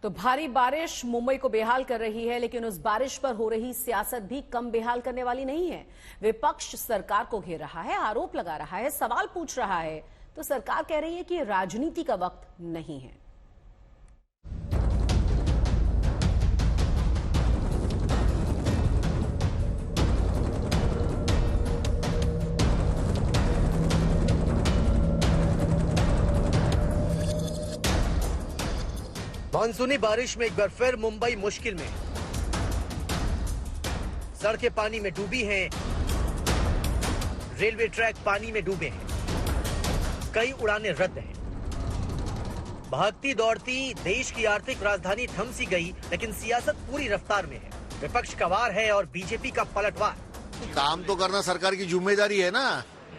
तो भारी बारिश मुंबई को बेहाल कर रही है, लेकिन उस बारिश पर हो रही सियासत भी कम बेहाल करने वाली नहीं है। विपक्ष सरकार को घेर रहा है, आरोप लगा रहा है, सवाल पूछ रहा है, तो सरकार कह रही है कि राजनीति का वक्त नहीं है। मानसूनी बारिश में एक बार फिर मुंबई मुश्किल में। सड़कें पानी में डूबी हैं, रेलवे ट्रैक पानी में डूबे हैं, कई उड़ानें रद्द हैं। भागती दौड़ती देश की आर्थिक राजधानी थम सी गई, लेकिन सियासत पूरी रफ्तार में है। विपक्ष का वार है और बीजेपी का पलटवार। काम तो करना सरकार की जिम्मेदारी है ना,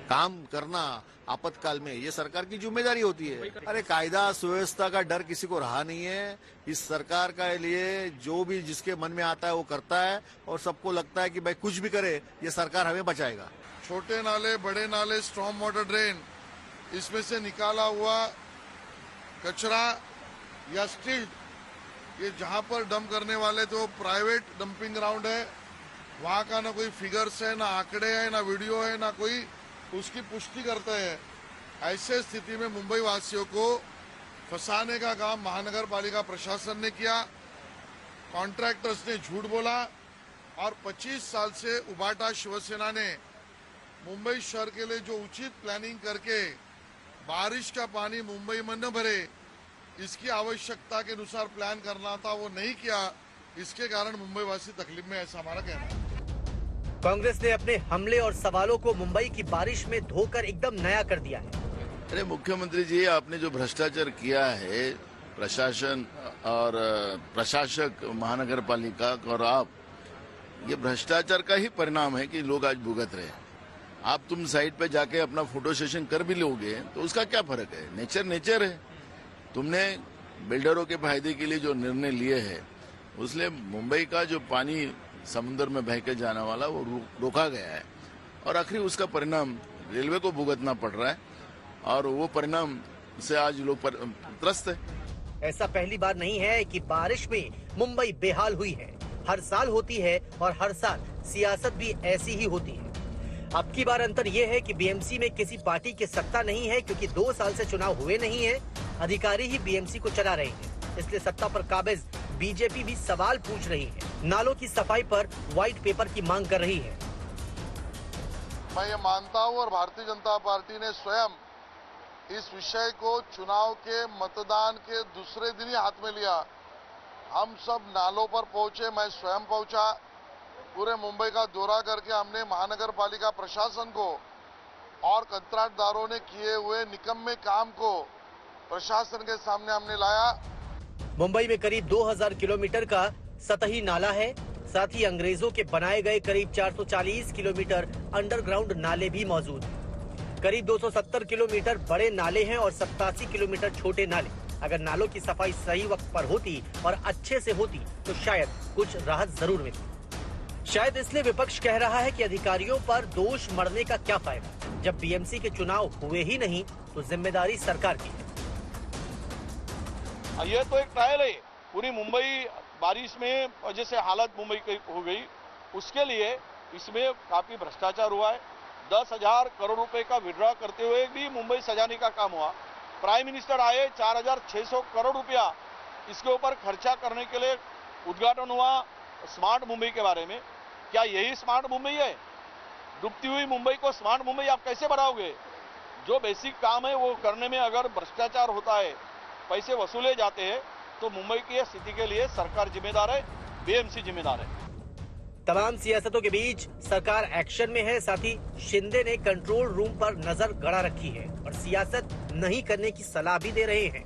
काम करना आपातकाल में ये सरकार की जिम्मेदारी होती है। अरे कायदा सुव्यवस्था का डर किसी को रहा नहीं है। इस सरकार के लिए जो भी जिसके मन में आता है वो करता है और सबको लगता है कि भाई कुछ भी करे ये सरकार हमें बचाएगा। छोटे नाले, बड़े नाले, स्टॉर्म वाटर ड्रेन, इसमें से निकाला हुआ कचरा या स्टिल्ट, ये जहां पर डंप करने वाले तो प्राइवेट डंपिंग ग्राउंड है, वहां का ना कोई फिगर्स है, ना आंकड़े है, ना वीडियो है, ना कोई उसकी पुष्टि करते हैं। ऐसे स्थिति में मुंबई वासियों को फंसाने का काम महानगर पालिका प्रशासन ने किया, कॉन्ट्रैक्टर्स ने झूठ बोला और 25 साल से उबाटा शिवसेना ने मुंबई शहर के लिए जो उचित प्लानिंग करके बारिश का पानी मुंबई में न भरे, इसकी आवश्यकता के अनुसार प्लान करना था, वो नहीं किया। इसके कारण मुंबई वासी तकलीफ में, ऐसा हमारा कहना है। कांग्रेस ने अपने हमले और सवालों को मुंबई की बारिश में धोकर एकदम नया कर दिया है। अरे मुख्यमंत्री जी, आपने जो भ्रष्टाचार किया है प्रशासन और प्रशासक महानगर पालिका और आप, ये भ्रष्टाचार का ही परिणाम है कि लोग आज भुगत रहे हैं। आप तुम साइड पे जाके अपना फोटो सेशन कर भी लोगे तो उसका क्या फर्क है? नेचर नेचर है। तुमने बिल्डरों के फायदे के लिए जो निर्णय लिए है, उसलिए मुंबई का जो पानी समुद्र में बह के जाने वाला वो रोका गया है और आखिर उसका परिणाम रेलवे को भुगतना पड़ रहा है और वो परिणाम से आज लोग त्रस्त है। ऐसा पहली बार नहीं है कि बारिश में मुंबई बेहाल हुई है। हर साल होती है और हर साल सियासत भी ऐसी ही होती है। अब की बार अंतर यह है कि बीएमसी में किसी पार्टी की सत्ता नहीं है, क्योंकि 2 साल से चुनाव हुए नहीं है। अधिकारी ही बीएमसी को चला रहे हैं, इसलिए सत्ता पर काबिज बीजेपी भी सवाल पूछ रही है। नालों की सफाई पर व्हाइट पेपर की मांग कर रही है। मैं ये मानता हूं और भारतीय जनता पार्टी ने स्वयं इस विषय को चुनाव के मतदान के दूसरे दिन ही हाथ में लिया। हम सब नालों पर पहुंचे, मैं स्वयं पहुंचा, पूरे मुंबई का दौरा करके हमने महानगर पालिका प्रशासन को और कंत्राटदारों ने किए हुए निकम्मे काम को प्रशासन के सामने हमने लाया। मुंबई में करीब 2000 किलोमीटर का सतही नाला है, साथ ही अंग्रेजों के बनाए गए करीब 440 किलोमीटर अंडरग्राउंड नाले भी मौजूद हैं। करीब 270 किलोमीटर बड़े नाले हैं और 87 किलोमीटर छोटे नाले। अगर नालों की सफाई सही वक्त पर होती और अच्छे से होती तो शायद कुछ राहत जरूर मिलती। शायद इसलिए विपक्ष कह रहा है कि अधिकारियों पर दोष मढ़ने का क्या फायदा, जब बीएमसी के चुनाव हुए ही नहीं तो जिम्मेदारी सरकार की है। ये तो एक ट्रायल है। पूरी मुंबई बारिश में जैसे हालत मुंबई की हो गई, उसके लिए इसमें काफी भ्रष्टाचार हुआ है। 10,000 करोड़ रुपए का विड्रॉ करते हुए भी मुंबई सजाने का काम हुआ। प्राइम मिनिस्टर आए, 4,600 करोड़ रुपया इसके ऊपर खर्चा करने के लिए उद्घाटन हुआ स्मार्ट मुंबई के बारे में। क्या यही स्मार्ट मुंबई है? डूबती हुई मुंबई को स्मार्ट मुंबई आप कैसे बनाओगे? जो बेसिक काम है वो करने में अगर भ्रष्टाचार होता है, पैसे वसूले जाते हैं, तो मुंबई की स्थिति के लिए सरकार जिम्मेदार है, बीएमसी जिम्मेदार है। तमाम सियासतों के बीच सरकार एक्शन में है। साथ ही शिंदे ने कंट्रोल रूम पर नजर गड़ा रखी है और सियासत नहीं करने की सलाह भी दे रहे हैं।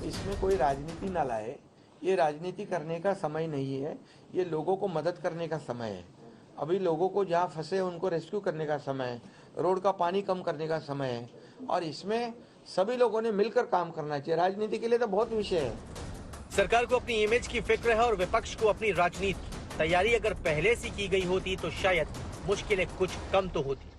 इसमें कोई राजनीति ना लाए, ये राजनीति करने का समय नहीं है, ये लोगों को मदद करने का समय है। अभी लोगों को जहाँ फंसे उनको रेस्क्यू करने का समय है, रोड का पानी कम करने का समय है और इसमें सभी लोगों ने मिलकर काम करना चाहिए। राजनीति के लिए तो बहुत विषय है। सरकार को अपनी इमेज की फिक्र है और विपक्ष को अपनी राजनीति। तैयारी अगर पहले से की गई होती तो शायद मुश्किलें कुछ कम तो होती।